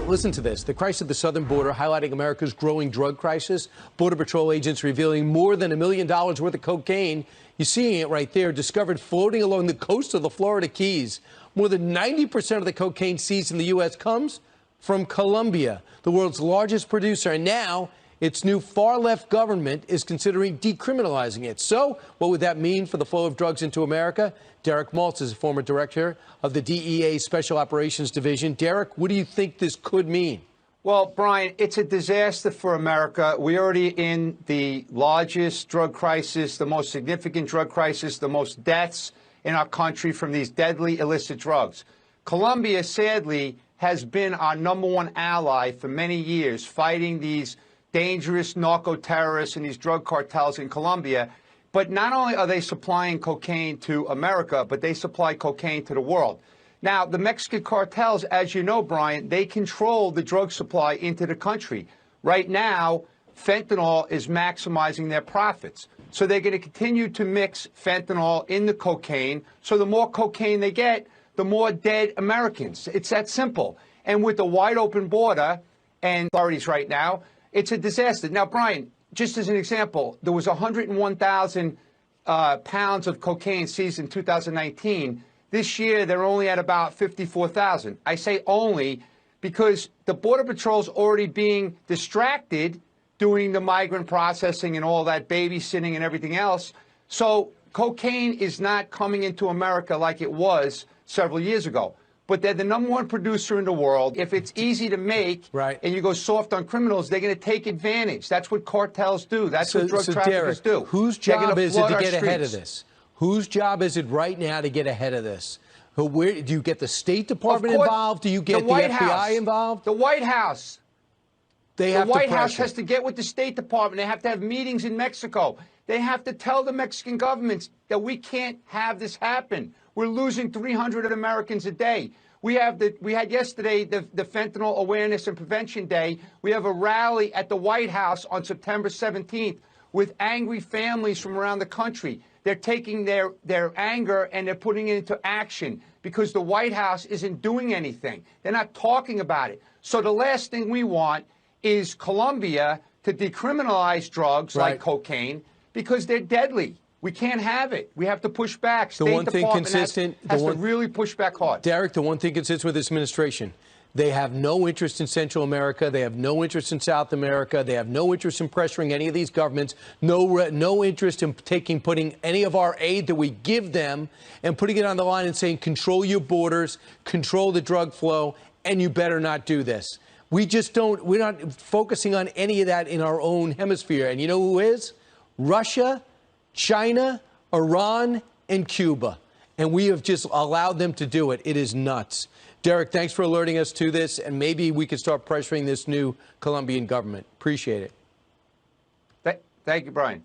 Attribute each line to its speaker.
Speaker 1: Listen to this. The crisis at the southern border highlighting America's growing drug crisis. Border Patrol agents revealing more than $1 million worth of cocaine. You're seeing it right there, discovered floating along the coast of the Florida Keys. More than 90% of the cocaine seized in the U.S. comes from Colombia, the world's largest producer. And now its new far-left government is considering decriminalizing it. So what would that mean for the flow of drugs into America? Derek Maltz is a former director of the DEA Special Operations Division. Derek, what do you think this could mean?
Speaker 2: Well, Brian, it's a disaster for America. We're already in the largest drug crisis, the most significant drug crisis, the most deaths in our country from these deadly illicit drugs. Colombia, sadly, has been our #1 ally for many years, fighting these dangerous narco-terrorists and these drug cartels in Colombia. But not only are they supplying cocaine to America, but they supply cocaine to the world. Now, the Mexican cartels, as you know, Brian, they control the drug supply into the country. Right now, fentanyl is maximizing their profits. So they're going to continue to mix fentanyl in the cocaine. So the more cocaine they get, the more dead Americans. It's that simple. And with the wide open border and authorities right now, it's a disaster. Now, Brian, just as an example, there was 101,000 pounds of cocaine seized in 2019. This year, they're only at about 54,000. I say only because the Border Patrol's already being distracted doing the migrant processing and all that babysitting and everything else. So cocaine is not coming into America like it was several years ago. But they're the #1 producer in the world. If it's easy to make and you go soft on criminals, they're going to take advantage. That's what cartels do. That's what drug traffickers do.
Speaker 1: Whose job is it to get ahead of this? Whose job is it right now to get ahead of this? Where, do you get the State Department involved? Do you get the FBI involved?
Speaker 2: The White House.
Speaker 1: The
Speaker 2: White House has to get with the State Department. They have to have meetings in Mexico. They have to tell the Mexican governments that we can't have this happen. We're losing 300 Americans a day. We had yesterday the Fentanyl Awareness and Prevention Day. We have a rally at the White House on September 17th with angry families from around the country. They're taking their anger and they're putting it into action because the White House isn't doing anything. They're not talking about it. So the last thing we want is Colombia to decriminalize drugs like cocaine because they're deadly. We can't have it. We have to push back. State Department has to really push back hard.
Speaker 1: Derek, the one thing consistent with this administration, they have no interest in Central America. They have no interest in South America. They have no interest in pressuring any of these governments. No interest in putting any of our aid that we give them and putting it on the line and saying, control your borders, control the drug flow, and you better not do this. We just don't. We're not focusing on any of that in our own hemisphere. And you know who is? Russia, China, Iran, and Cuba. And we have just allowed them to do it. It is nuts. Derek, thanks for alerting us to this, and maybe we can start pressuring this new Colombian government. Appreciate it.
Speaker 2: Thank you, Brian.